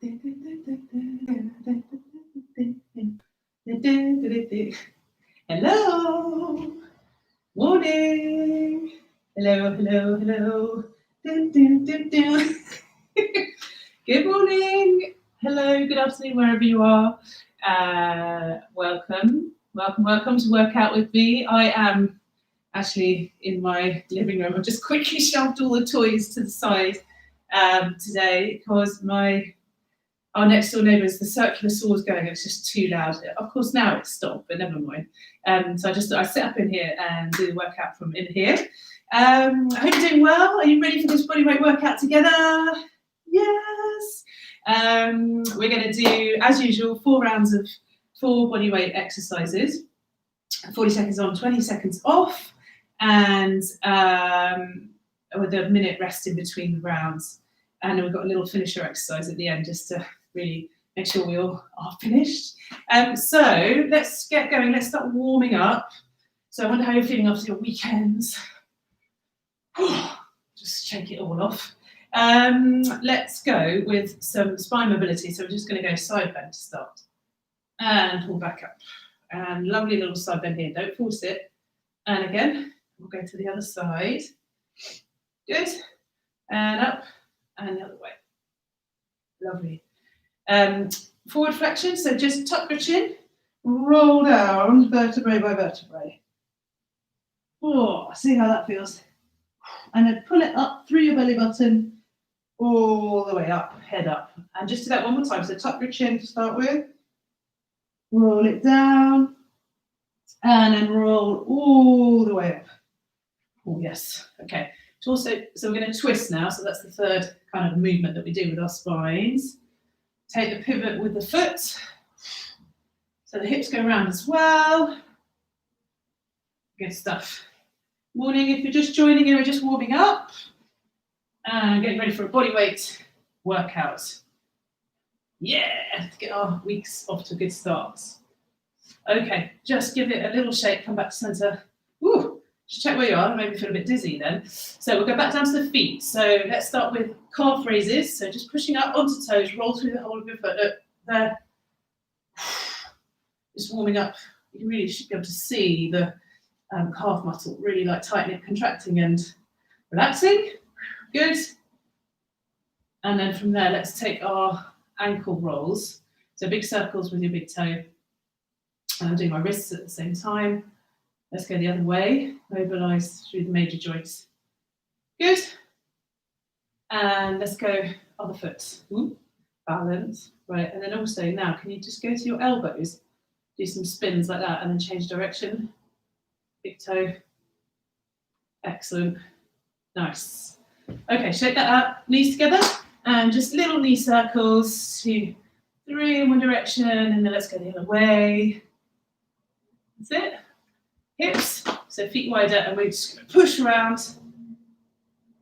Hello, morning. Hello. Dun, dun, dun, dun. Good morning. Hello, good afternoon, wherever you are. Welcome to Workout with me. I am actually in my living room. I've just quickly shoved all the toys to the side today because our next door neighbours, the circular saw's going, it's just too loud. Of course, now it's stopped, but never mind. So I sit up in here and do the workout from in here. I hope you're doing well. Are you ready for this bodyweight workout together? Yes. We're going to do, as usual, 4 rounds of 4 bodyweight exercises. 40 seconds on, 20 seconds off, and with a minute rest in between the rounds. And then we've got a little finisher exercise at the end just to really make sure we all are finished. So let's get going. Let's start warming up. So I wonder how you're feeling after your weekends. Just shake it all off. Let's go with some spine mobility. So we're just going to go side bend to start. And pull back up. And lovely little side bend here. Don't force it. And again, we'll go to the other side. Good. And up. And the other way. Lovely. Forward flexion, so just tuck your chin, roll down vertebrae by vertebrae. Oh, see how that feels. And then pull it up through your belly button, all the way up, head up. And just do that one more time. So tuck your chin to start with, roll it down, and then roll all the way up. Oh, yes. Okay. So we're going to twist now. So that's the third kind of movement that we do with our spines. Take the pivot with the foot. So the hips go around as well. Good stuff. Morning, if you're just joining in, we're just warming up and getting ready for a bodyweight workout. Yeah, to get our weeks off to a good start. Okay, just give it a little shake, come back to center. Woo. Just check where you are, maybe feel a bit dizzy then. So we'll go back down to the feet. So let's start with calf raises. So just pushing up onto toes, roll through the whole of your foot. Look, there. Just warming up. You really should be able to see the calf muscle, really like tightening, contracting and relaxing. Good. And then from there, let's take our ankle rolls. So big circles with your big toe. And I'm doing my wrists at the same time. Let's go the other way, mobilise through the major joints. Good. And let's go other foot. Ooh, balance. Right, and then also now, can you just go to your elbows? Do some spins like that and then change direction. Big toe. Excellent. Nice. Okay, shake that up. Knees together. And just little knee circles. 2, 3 in one direction. And then let's go the other way. That's it. Hips, so feet wider, and we're just going to push around.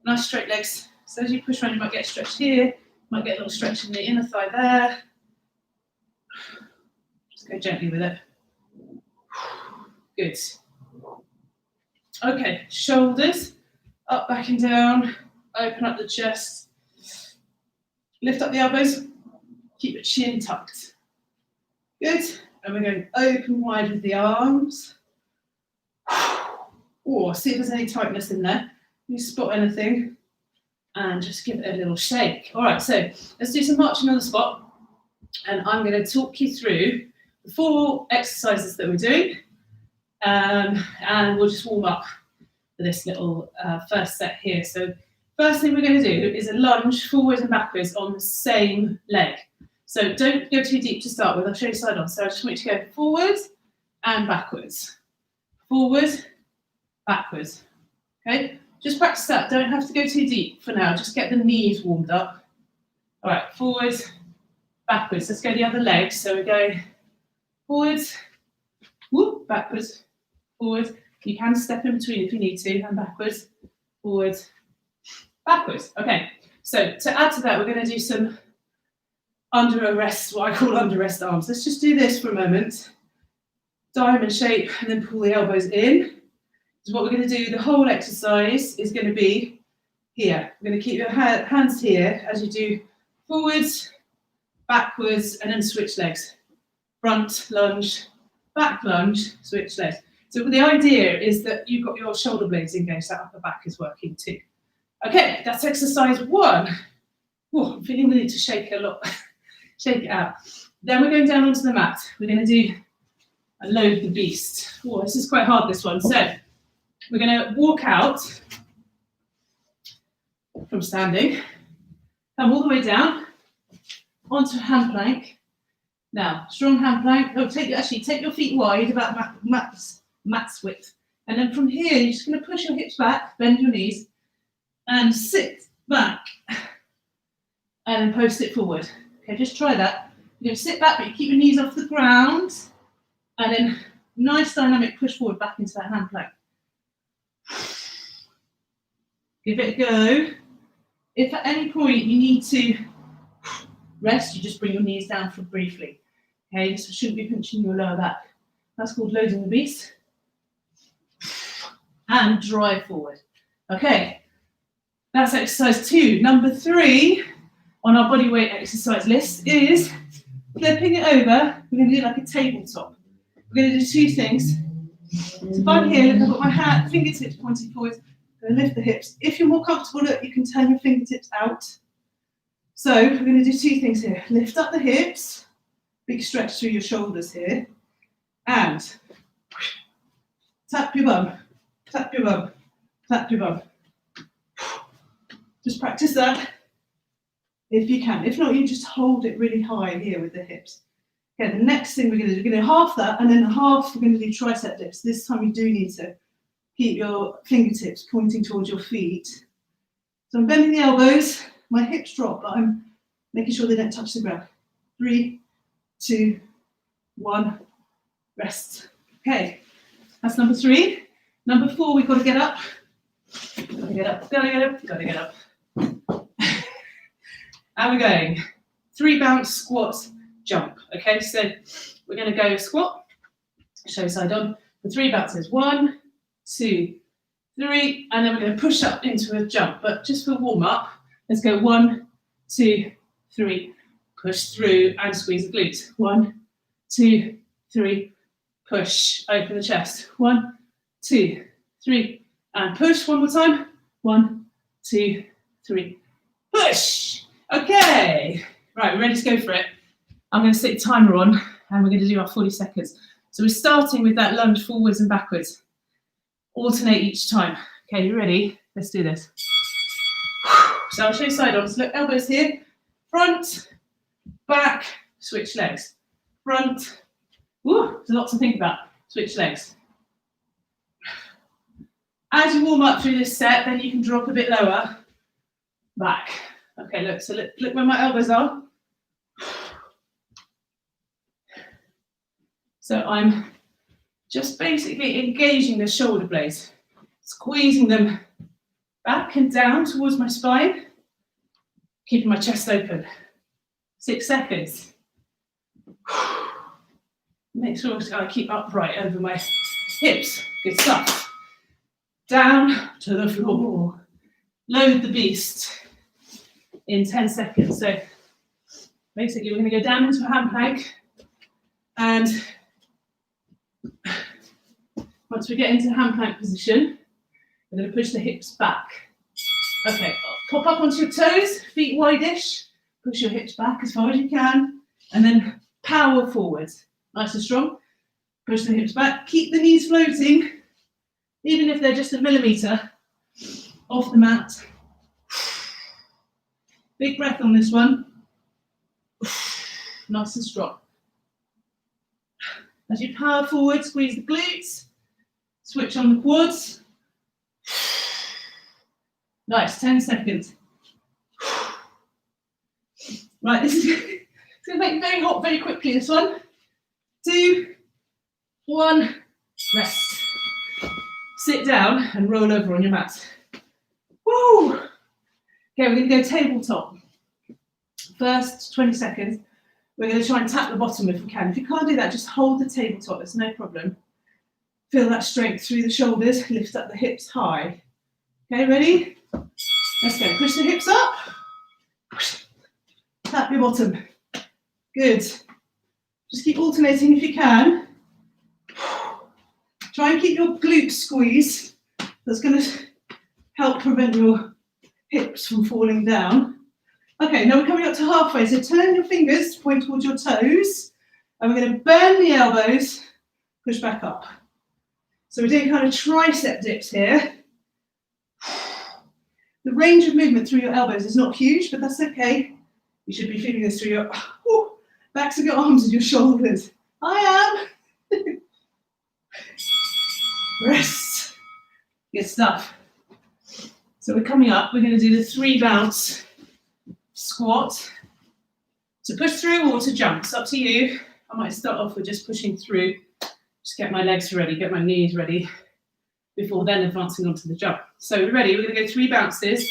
Nice straight legs. So as you push around, you might get stretched here, might get a little stretch in the inner thigh there. Just go gently with it. Good. Okay, shoulders up, back and down. Open up the chest. Lift up the elbows. Keep your chin tucked. Good. And we're going open wide with the arms. Or see if there's any tightness in there. You spot anything and just give it a little shake. All right, so let's do some marching on the spot. And I'm going to talk you through the 4 exercises that we're doing. And we'll just warm up for this little first set here. So first thing we're going to do is a lunge forwards and backwards on the same leg. So don't go too deep to start with. I'll show you side on. So I just want you to go forwards and backwards. Forward, backwards. Okay, just practice that. Don't have to go too deep for now. Just get the knees warmed up. All right, forwards, backwards. Let's go the other leg. So we're going forwards, whoop, backwards, forwards. You can step in between if you need to, and backwards, forwards, backwards. Okay, so to add to that, we're going to do some under arrest, what I call under rest arms. Let's just do this for a moment. Diamond shape, and then pull the elbows in. So what we're going to do, the whole exercise is going to be here. We're going to keep your hands here as you do forwards, backwards, and then switch legs. Front lunge, back lunge, switch legs. So the idea is that you've got your shoulder blades engaged, that upper back is working too. Okay, that's exercise 1. Oh, I'm feeling the need to shake a lot. Shake it out. Then we're going down onto the mat. We're going to do a load the beast. Oh, this is quite hard, this one. So we're going to walk out from standing, come all the way down onto a hand plank. Now, strong hand plank. Oh, take your feet wide, about mat's width. And then from here, you're just going to push your hips back, bend your knees, and sit back. And then post it forward. Okay, just try that. You're going to sit back, but you keep your knees off the ground. And then nice dynamic push forward back into that hand plank. Give it a go. If at any point you need to rest, you just bring your knees down for briefly. Okay, this shouldn't be pinching your lower back. That's called loading the beast. And drive forward. Okay, that's exercise 2. Number 3 on our body weight exercise list is flipping it over. We're going to do like a tabletop. We're going to do 2 things. So if I'm here, look, I've got my fingertips pointing forward. I'm going to lift the hips. If you're more comfortable, look, you can turn your fingertips out. So we're going to do 2 things here. Lift up the hips, big stretch through your shoulders here, and tap your bum, tap your bum, tap your bum. Just practice that if you can. If not, you just hold it really high here with the hips. Okay, the next thing we're going to do, we're going to half that, and then half we're going to do tricep dips. This time you do need to keep your fingertips pointing towards your feet. So I'm bending the elbows, my hips drop, but I'm making sure they don't touch the ground. 3, 2, 1, rest. Okay, that's number 3. Number 4, we've got to get up. Gotta get up, gotta get up, gotta get up. And we're going 3 bounce, squat, jump. Okay, so we're going to go squat, show side on, for 3 bounces. 1, 2, 3, and then we're going to push up into a jump. But just for warm up, let's go 1, 2, 3, push through and squeeze the glutes. 1, 2, 3, push, open the chest. 1, 2, 3, and push. One more time. 1, 2, 3, push. Okay, right, we're ready to go for it. I'm going to stick the timer on and we're going to do our 40 seconds. So we're starting with that lunge forwards and backwards. Alternate each time. Okay, you ready? Let's do this. So I'll show you side on. So look, elbows here. Front, back, switch legs. Front. Woo, there's a lot to think about. Switch legs. As you warm up through this set, then you can drop a bit lower. Back. Okay, look, so look where my elbows are. So I'm just basically engaging the shoulder blades, squeezing them back and down towards my spine, keeping my chest open. 6 seconds. Make sure I keep upright over my hips. Good stuff. Down to the floor. Load the beast in 10 seconds. So basically we're going to go down into a hand plank, and once we get into hand plank position, we're going to push the hips back. Okay, pop up onto your toes, feet wide-ish, push your hips back as far as you can, and then power forward. Nice and strong. Push the hips back. Keep the knees floating, even if they're just a millimetre off the mat. Big breath on this one. Nice and strong. As you power forward, squeeze the glutes. Switch on the quads. Nice, 10 seconds. Right, this is going to make it very hot very quickly, this one. 2, 1, rest. Sit down and roll over on your mat. Woo! Okay, we're going to go tabletop. First 20 seconds, we're going to try and tap the bottom if we can. If you can't do that, just hold the tabletop, it's no problem. Feel that strength through the shoulders, lift up the hips high. Okay, ready? Let's go. Push the hips up. Tap your bottom. Good. Just keep alternating if you can. Try and keep your glutes squeezed. That's going to help prevent your hips from falling down. Okay, now we're coming up to halfway. So turn your fingers, point towards your toes. And we're going to bend the elbows, push back up. So we're doing kind of tricep dips here. The range of movement through your elbows is not huge, but that's okay. You should be feeling this through your backs of your arms and your shoulders. I am. Rest. Good stuff. So we're coming up. We're going to do the 3 bounce squat. To push through or to jump. It's up to you. I might start off with just pushing through. Just get my legs ready, get my knees ready before then advancing onto the jump. So we're ready. We're going to go 3 bounces.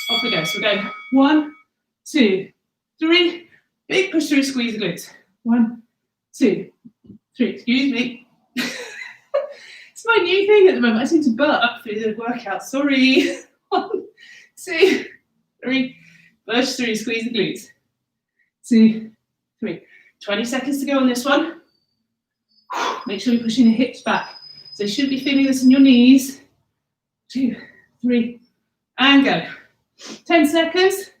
Off we go. So we're going 1, 2, 3. Big push through, squeeze the glutes. 1, 2, 3. Excuse me. It's my new thing at the moment. I seem to burp through the workout. Sorry. 1, 2, 3. Push through, squeeze the glutes. 2, 3. 20 seconds to go on this one. Make sure you're pushing the hips back. So you should be feeling this in your knees. 2, 3, and go. 10 seconds.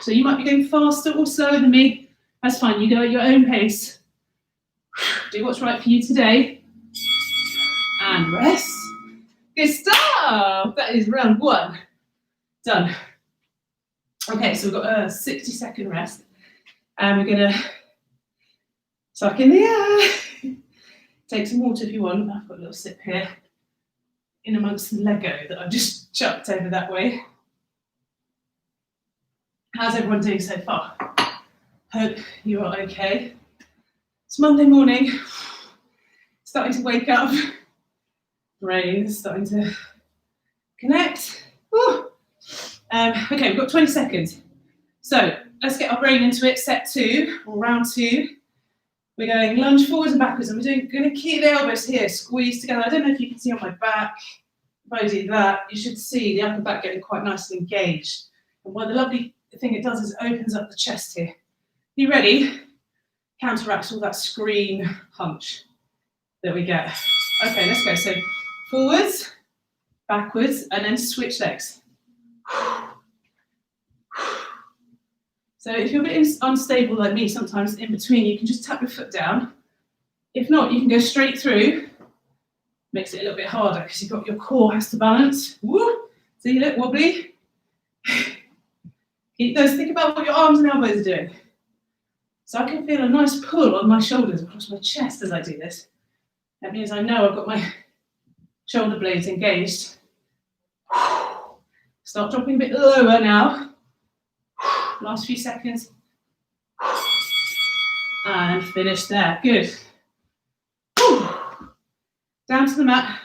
So you might be going faster or slower than me. That's fine. You go at your own pace. Do what's right for you today. And rest. Good stuff. That is round 1. Done. Okay, so we've got a 60-second rest. And we're going to suck in the air. Take some water if you want. I've got a little sip here in amongst the Lego that I've just chucked over that way. How's everyone doing so far? Hope you are okay. It's Monday morning. Starting to wake up. Brain is starting to connect. Okay, we've got 20 seconds. So let's get our brain into it. Set 2 or round 2. We're going lunge forwards and backwards, and we're going to keep the elbows here, squeeze together. I don't know if you can see on my back. If I do that, you should see the upper back getting quite nicely engaged. And the lovely thing it does is it opens up the chest here. You ready? Counteracts all that screen hunch that we get. Okay, let's go. So forwards, backwards, and then switch legs. So if you're a bit unstable like me, sometimes in between, you can just tap your foot down. If not, you can go straight through. Makes it a little bit harder because you've got your core has to balance. Woo! So you look wobbly. Keep those. Think about what your arms and elbows are doing. So I can feel a nice pull on my shoulders across my chest as I do this. That means I know I've got my shoulder blades engaged. Start dropping a bit lower now. Last few seconds. And finish there. Good. Whew. Down to the mat.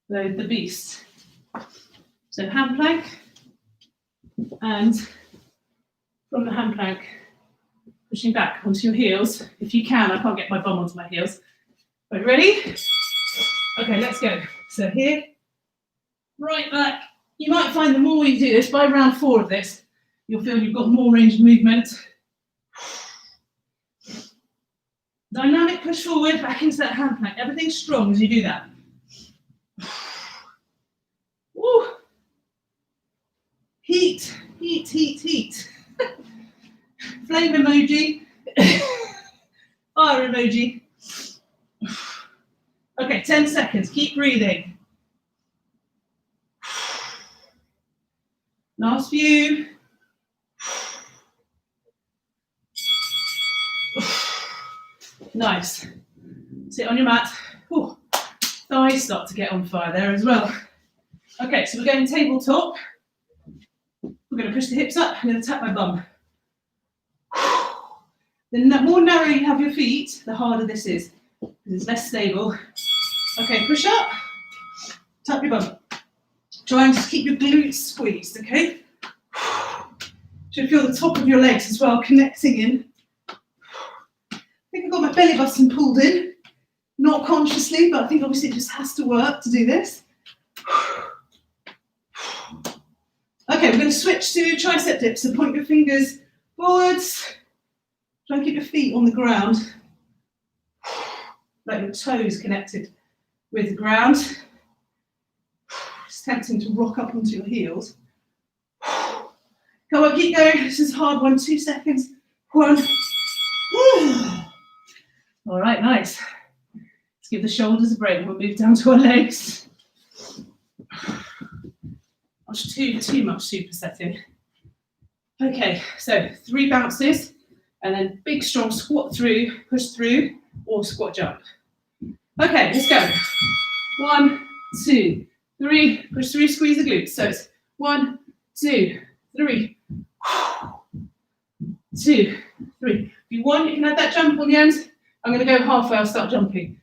Load the beast. So hand plank. And from the hand plank, pushing back onto your heels. If you can, I can't get my bum onto my heels. Right, ready? Okay, let's go. So here, right back. You might find the more you do this, by round 4 of this, you'll feel you've got more range of movement. Dynamic push forward, back into that hand plank. Everything's strong as you do that. Woo. Heat, heat, heat, heat. Flame emoji. Fire emoji. Okay, 10 seconds. Keep breathing. Last few. Nice. Sit on your mat. Ooh. Thighs start to get on fire there as well. Okay, so we're going tabletop. We're going to push the hips up. I'm going to tap my bum. The more narrow you have your feet, the harder this is. It's less stable. Okay, push up. Tap your bum. Try and just keep your glutes squeezed, okay? Should feel the top of your legs as well, connecting in. I think I've got my belly button pulled in. Not consciously, but I think obviously it just has to work to do this. Okay, we're going to switch to tricep dips. So point your fingers forwards. Try and keep your feet on the ground, like your toes connected with the ground. It's tempting to rock up onto your heels. Come on, keep going. This is a hard one. 2 seconds. 1. All right, nice. Let's give the shoulders a break. We'll move down to our legs. Not too much supersetting. Okay, so 3 bounces, and then big strong squat through, push through, or squat jump. Okay, let's go. 1, 2, 3, push through, squeeze the glutes. So it's 1, 2, 3, 2, 3. If you want, you can add that jump on the end. I'm going to go halfway, I'll start jumping.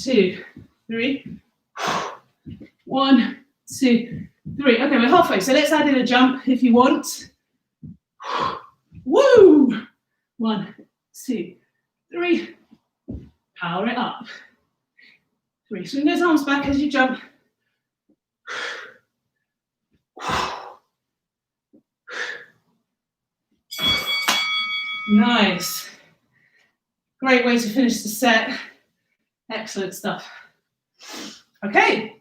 2, 3, 1, 2, 3. Okay, we're halfway, so let's add in a jump if you want. Woo! 1, 2, 3. Power it up. 3. Swing those arms back as you jump. Nice. Great way to finish the set. Excellent stuff. Okay,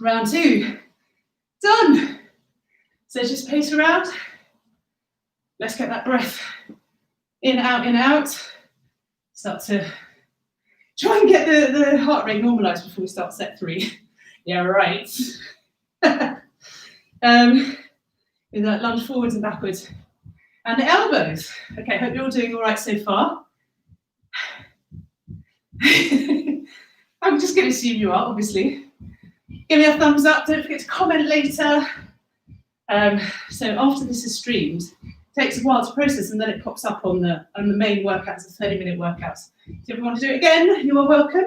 round 2. Done. So just pace around. Let's get that breath in, out, in, out. Start to try and get the heart rate normalized before we start set 3. Yeah, right. With that lunge forwards and backwards. And the elbows. Okay, hope you're all doing all right so far. I'm just going to assume you are, obviously. Give me a thumbs up. Don't forget to comment later. So after this is streamed, it takes a while to process, and then it pops up on the main workouts, the 30-minute workouts. So if you want to do it again, you are welcome.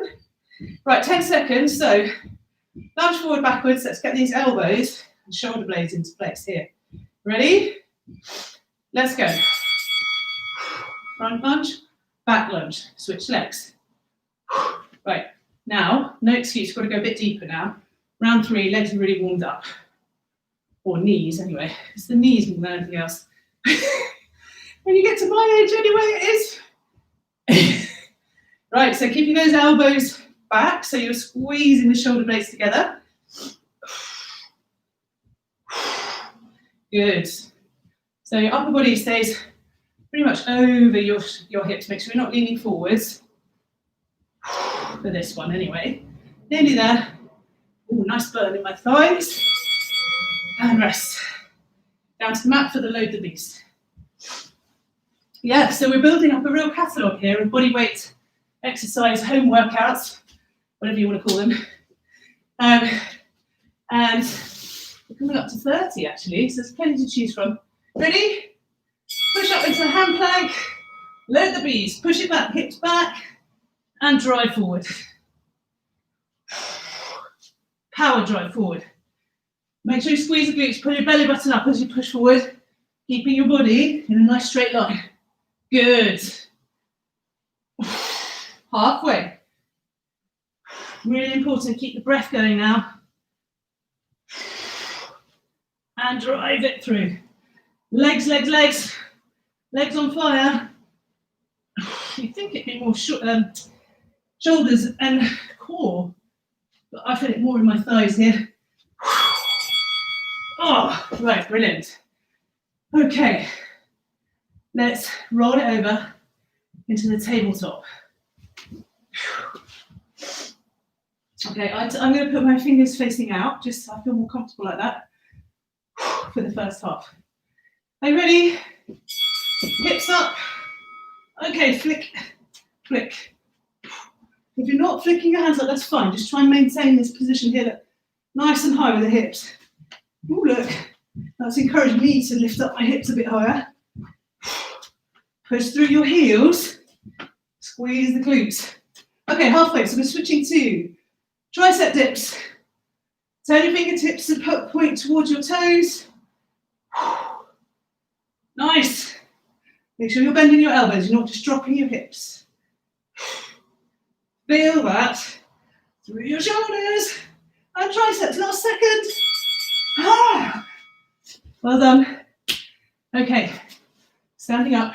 Right, 10 seconds. So lunge forward, backwards. Let's get these elbows and shoulder blades into place here. Ready? Let's go. Front lunge, back lunge. Switch legs. Right, now, no excuse. You've got to go a bit deeper now. Round 3, legs are really warmed up. Or knees, anyway. It's the knees more than anything else. When you get to my age, anyway, it is. Right, so keeping those elbows back, so you're squeezing the shoulder blades together. Good. So your upper body stays pretty much over your hips. Make sure you're not leaning forwards. For this one, anyway. Nearly there. Ooh, nice burn in my thighs. And rest. Down to the mat for the load the beast. Yeah, so we're building up a real catalogue here of bodyweight exercise home workouts, whatever you want to call them. And we're coming up to 30 actually, so there's plenty to choose from. Ready? Push up into a hand plank, load the beast, push it back, hips back, and drive forward. Power drive forward. Make sure you squeeze the glutes, pull your belly button up as you push forward, keeping your body in a nice straight line. Good. Halfway. Really important, keep the breath going now. And drive it through. Legs, legs, legs. Legs on fire. You'd think it'd be more shoulders and core, but I feel it more in my thighs here. Oh, right, brilliant. Okay, let's roll it over into the tabletop. Okay, I'm going to put my fingers facing out, just so I feel more comfortable like that for the first half. Are you ready? Hips up. Okay, flick, flick. If you're not flicking your hands up, that's fine. Just try and maintain this position here, look, nice and high with the hips. Ooh, look, that's encouraging me to lift up my hips a bit higher. Push through your heels, squeeze the glutes. Okay, halfway, so we're switching to tricep dips. Turn your fingertips and point towards your toes. Nice. Make sure you're bending your elbows, you're not just dropping your hips. Feel that through your shoulders. And triceps, last second. Ah, well done. Okay, standing up,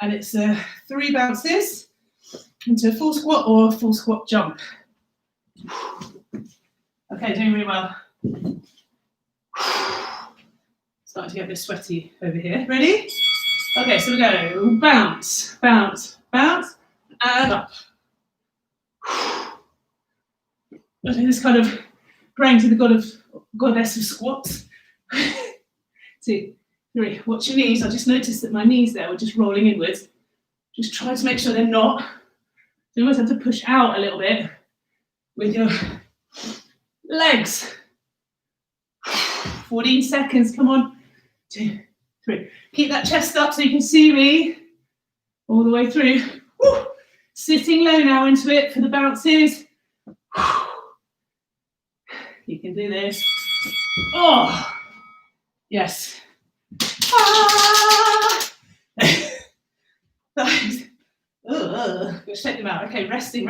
and it's 3 bounces into a full squat or a full squat jump. Okay, doing really well. Starting to get a bit sweaty over here. Ready? Okay, so we go bounce, bounce, bounce, and up. I think this kind of praying to the goddess of squats. 2, 3. Watch your knees. I just noticed that my knees there were just rolling inwards. Just try to make sure they're not. So you almost have to push out a little bit with your legs. 14 seconds, come on. 2, 3. Keep that chest up so you can see me all the way through. Woo. Sitting low now into it for the bounces. You can do this. Oh, yes. Ah. Go shake them out. Okay, resting.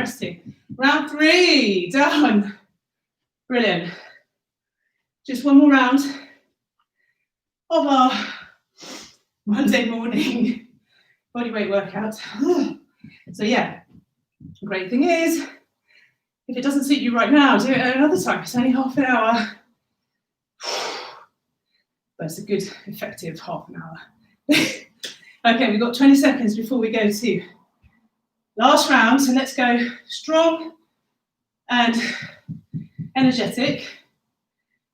Round 3, done. Brilliant. Just one more round of our Monday morning bodyweight workout. So yeah, the great thing is, if it doesn't suit you right now, do it at another time. It's only half an hour. But it's a good, effective half an hour. Okay, we've got 20 seconds before we go to last round. So let's go strong and energetic.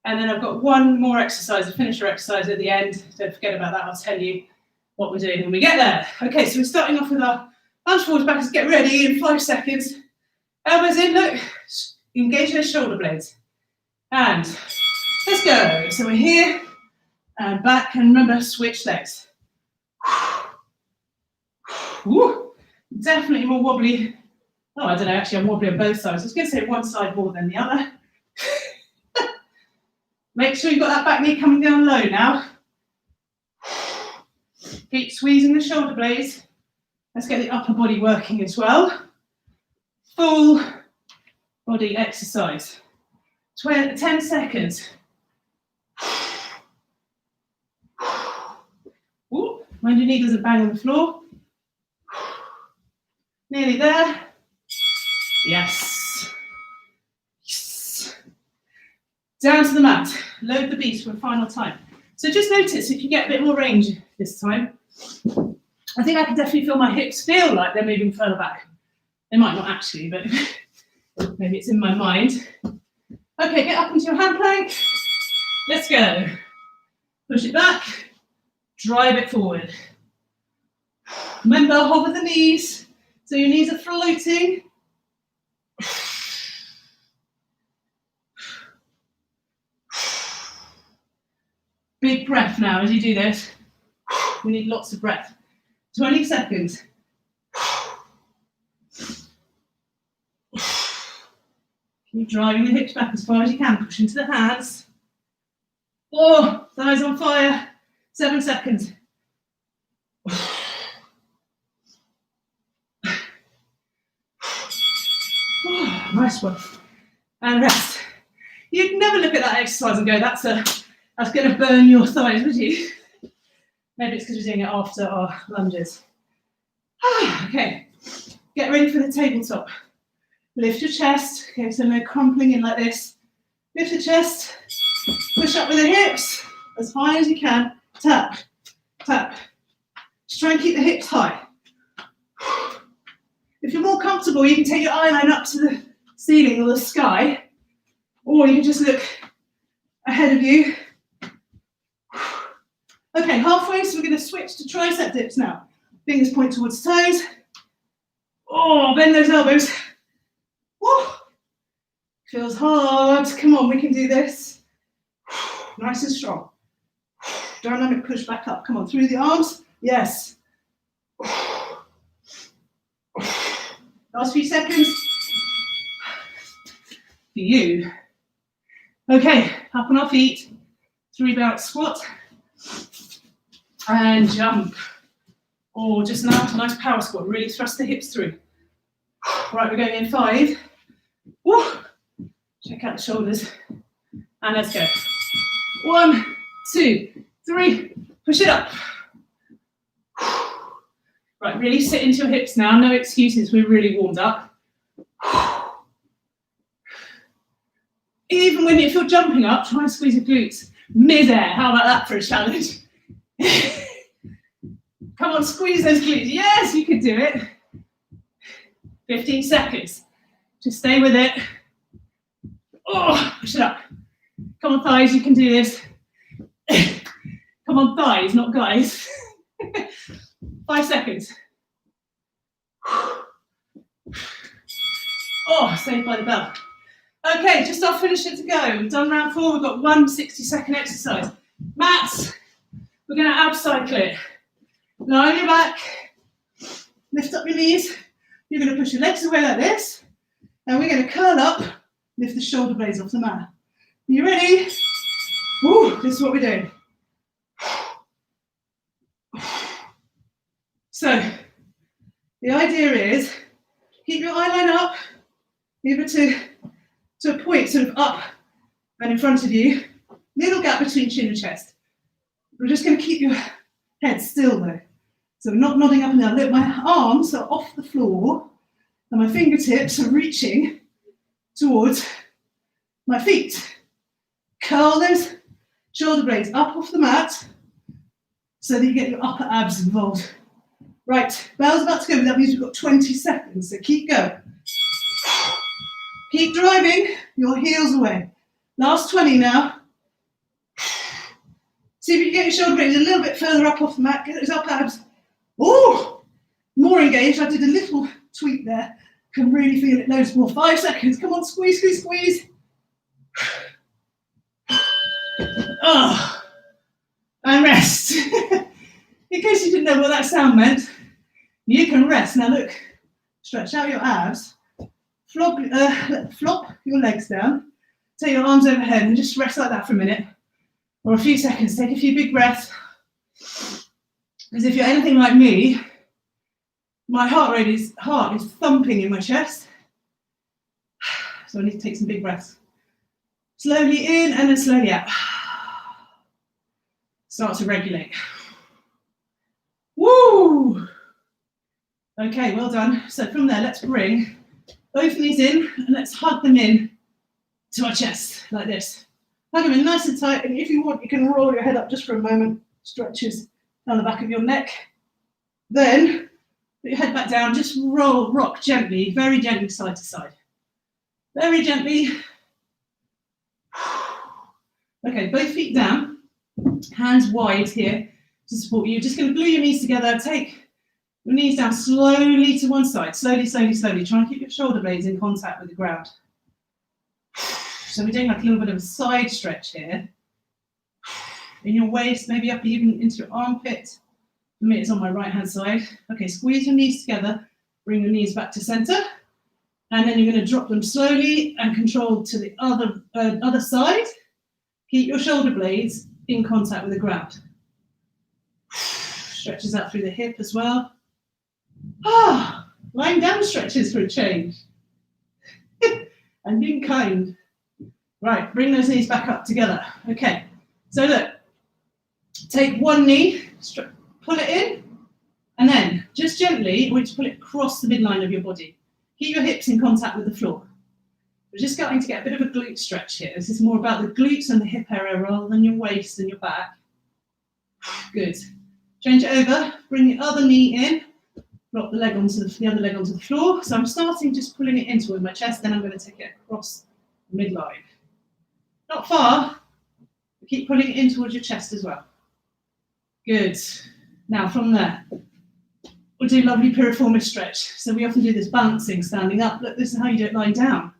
And then I've got one more exercise, a finisher exercise at the end. Don't forget about that. I'll tell you what we're doing when we get there. Okay, so we're starting off with our lunge forward backwards. Get ready in 5 seconds. Elbows in, look. Engage those shoulder blades. And let's go. So we're here and back. And remember, switch legs. Woo. Definitely more wobbly. Oh, I don't know. Actually, I'm wobbly on both sides. I was going to say one side more than the other. Make sure you've got that back knee coming down low now. Keep squeezing the shoulder blades. Let's get the upper body working as well. Full body exercise. 10 seconds. Ooh, mind your knee doesn't bang on the floor. Nearly there. Yes. Yes. Down to the mat. Load the beast for a final time. So just notice if you get a bit more range this time. I think I can definitely feel my hips feel like they're moving further back. They might not actually, but maybe it's in my mind. Okay, get up into your hand plank. Let's go. Push it back. Drive it forward. Remember, hover the knees. So your knees are floating. Big breath now as you do this. We need lots of breath. 20 seconds. Keep driving the hips back as far as you can. Push into the hands. Oh, thighs on fire. 7 seconds. Oh, nice one. And rest. You'd never look at that exercise and go, that's going to burn your thighs, would you? Maybe it's because we're doing it after our lunges. Okay, get ready for the tabletop. Lift your chest. Okay, so no crumpling in like this. Lift the chest. Push up with the hips as high as you can. Tap, tap. Just try and keep the hips high. If you're more comfortable, you can take your eye line up to the ceiling or the sky, or you can just look ahead of you. Okay, halfway, so we're going to switch to tricep dips now. Fingers point towards toes. Oh, bend those elbows. Woo. Feels hard. Come on, we can do this. Nice and strong. Dynamic push back up. Come on, through the arms. Yes. Last few seconds. For you. Okay, up on our feet. 3 bounce squat. And jump. Or just now, nice power squat. Really thrust the hips through. Right, we're going in 5. Woo. Check out the shoulders. And let's go. 1, 2, 3. Push it up. Right, really sit into your hips now. No excuses, we're really warmed up. Even when if you're jumping up, try and squeeze your glutes mid-air. How about that for a challenge? Come on, squeeze those glutes. Yes, you can do it. 15 seconds. Just stay with it. Oh, push it up. Come on, thighs, you can do this. Come on, thighs, not guys. 5 seconds. Oh, saved by the bell. Okay, just our finisher to go. We've done round 4. We've got one 60-second exercise. Mats, we're going to ab cycle it. Lie on your back. Lift up your knees. You're going to push your legs away like this. And we're going to curl up. Lift the shoulder blades off the mat. Are you ready? Ooh, this is what we're doing. So, the idea is keep your eye line up, move it to a point sort of up and in front of you. Little gap between chin and chest. We're just going to keep your head still though. So we're not nodding up and down. Look, my arms are off the floor and my fingertips are reaching towards my feet. Curl those shoulder blades up off the mat so that you get your upper abs involved. Right, bell's about to go, but that means we've got 20 seconds, so keep going. Keep driving your heels away. Last 20 now. See if you can get your shoulder blades a little bit further up off the mat, get those upper abs. Oh, more engaged. I did a little tweak there. Can really feel it loads more. 5 seconds. Come on, squeeze, squeeze, squeeze. Oh, and rest. In case you didn't know what that sound meant, you can rest. Now look, stretch out your abs. Flop your legs down. Take your arms overhead and just rest like that for a minute. Or a few seconds. Take a few big breaths. Because if you're anything like me, my heart is thumping in my chest. So I need to take some big breaths. Slowly in and then slowly out. Start to regulate. Woo! Okay, well done. So from there, let's bring both knees in and let's hug them in to our chest, like this. Hug them in nice and tight, and if you want, you can roll your head up just for a moment. Stretches down the back of your neck. Then, put your head back down, just rock gently, very gently side to side. Very gently. Okay, both feet down, hands wide here to support you. Just going to glue your knees together. Take your knees down slowly to one side. Slowly, slowly, slowly. Try and keep your shoulder blades in contact with the ground. So we're doing like a little bit of a side stretch here. In your waist, maybe up even into your armpit. For me, it's on my right hand side. Okay, squeeze your knees together. Bring your knees back to center. And then you're going to drop them slowly and controlled to the other side. Keep your shoulder blades in contact with the ground. Stretches out through the hip as well. Lying down stretches for a change. And being kind. Right, bring those knees back up together. Okay, so look, take one knee, pull it in, and then just gently, we're to pull it across the midline of your body. Keep your hips in contact with the floor. We're just going to get a bit of a glute stretch here. This is more about the glutes and the hip area rather than your waist and your back. Good. Change it over, bring the other knee in, drop the leg onto the other leg onto the floor. So I'm starting just pulling it in toward my chest, then I'm going to take it across the midline. Not far, but keep pulling it in towards your chest as well. Good. Now from there, we'll do lovely piriformis stretch. So we often do this balancing, standing up. Look, this is how you do it lying down.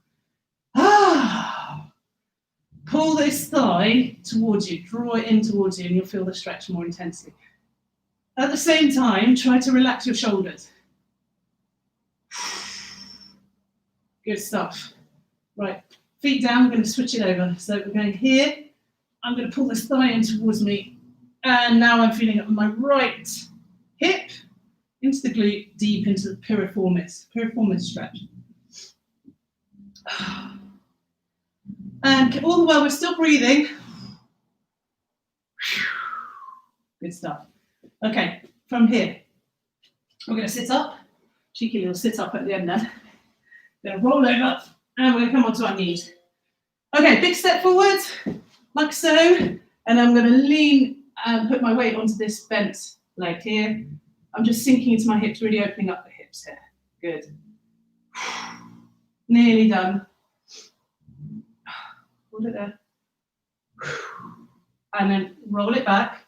Pull this thigh towards you, draw it in towards you, and you'll feel the stretch more intensely. At the same time, try to relax your shoulders. Good stuff. Right, feet down, we're going to switch it over. So we're going here. I'm going to pull this thigh in towards me. And now I'm feeling it on my right hip, into the glute, deep into the piriformis stretch. And all the while we're still breathing. Good stuff. Okay, from here, We're going to sit up. Cheeky little sit up at the end then. We're going to roll over and we're going to come onto our knees. Okay, big step forward, like so. And I'm going to lean and put my weight onto this bent leg here. I'm just sinking into my hips, really opening up the hips here. Good. Nearly done. Hold it there. And then roll it back.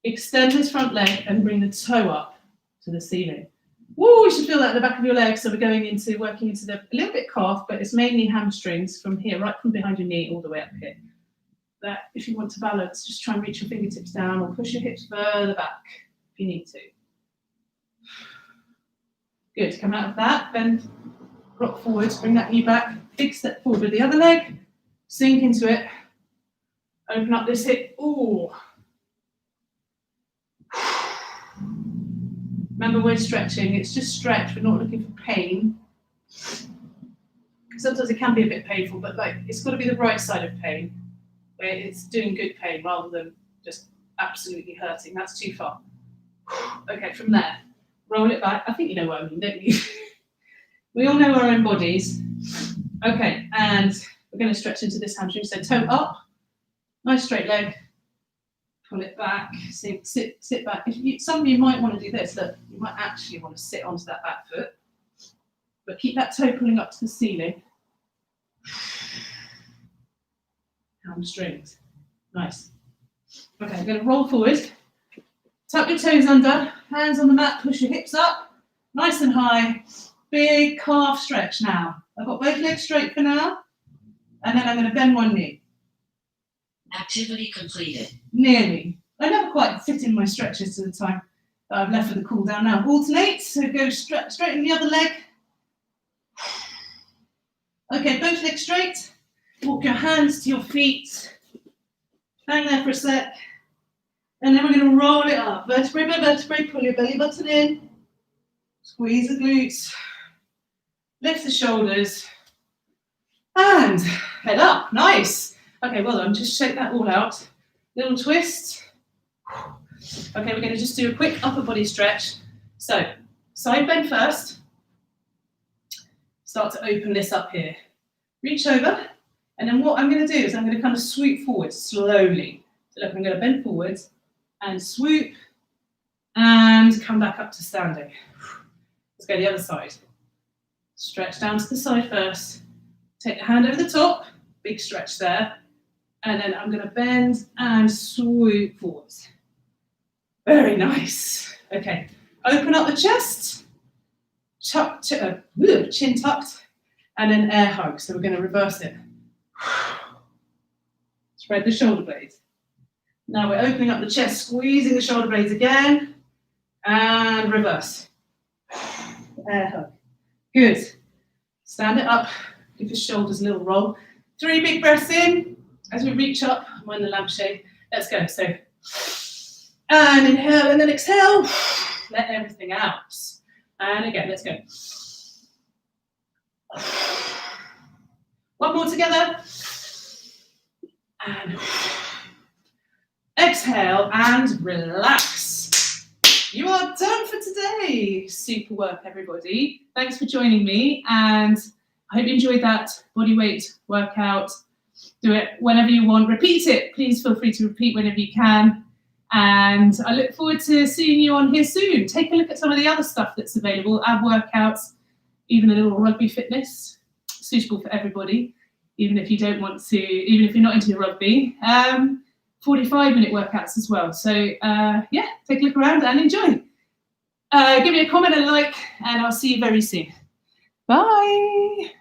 Extend this front leg and bring the toe up to the ceiling. Woo, you should feel that at the back of your leg. So we're going into working into a little bit calf, but it's mainly hamstrings from here, right from behind your knee all the way up here. That if you want to balance, just try and reach your fingertips down or push your hips further back if you need to. Good, come out of that, bend, rock forwards, bring that knee back, big step forward with the other leg, sink into it, open up this hip, ooh. Remember, we're stretching, it's just stretch, we're not looking for pain. Sometimes it can be a bit painful, but like it's got to be the right side of pain, where it's doing good pain rather than just absolutely hurting. That's too far. Okay, from there, roll it back. I think you know what I mean, don't you? We all know our own bodies. Okay, and we're going to stretch into this hamstring. So toe up, nice straight leg. Pull it back, sit back. Some of you might want to do this. Look, you might actually want to sit onto that back foot. But keep that toe pulling up to the ceiling. Hamstrings. Nice. Okay, I'm going to roll forward. Tuck your toes under, hands on the mat, push your hips up. Nice and high. Big calf stretch now. I've got both legs straight for now. And then I'm going to bend one knee. Activity completed. Nearly. I never quite fit in my stretches to the time that I've left for the cool down now. Alternate, so go straighten the other leg. Okay, both legs straight. Walk your hands to your feet. Hang there for a sec. And then we're going to roll it up. Vertebrae by vertebrae, pull your belly button in. Squeeze the glutes. Lift the shoulders. And head up. Nice. Okay, well done. Just shake that all out. Little twist. Okay, we're going to just do a quick upper body stretch. So, side bend first. Start to open this up here. Reach over. And then what I'm going to do is I'm going to kind of swoop forward slowly. So look, I'm going to bend forwards and swoop and come back up to standing. Let's go the other side. Stretch down to the side first. Take the hand over the top. Big stretch there. And then I'm going to bend and swoop forwards. Very nice. Okay, open up the chest. Chin tucked. And then air hug. So we're going to reverse it. Spread the shoulder blades. Now we're opening up the chest, squeezing the shoulder blades again. And reverse. Air hug. Good. Stand it up. Give your shoulders a little roll. 3 big breaths in. As we reach up, I'm in the lampshade. Let's go. So, and inhale and then exhale. Let everything out. And again, let's go. One more together. And exhale and relax. You are done for today. Super work, everybody. Thanks for joining me. And I hope you enjoyed that bodyweight workout. Do it whenever you want. Repeat it. Please feel free to repeat whenever you can. And I look forward to seeing you on here soon. Take a look at some of the other stuff that's available. Ab workouts, even a little rugby fitness, suitable for everybody. Even if you don't want to, even if you're not into rugby. 45-minute workouts as well. So yeah, take a look around and enjoy. Give me a comment and a like, and I'll see you very soon. Bye.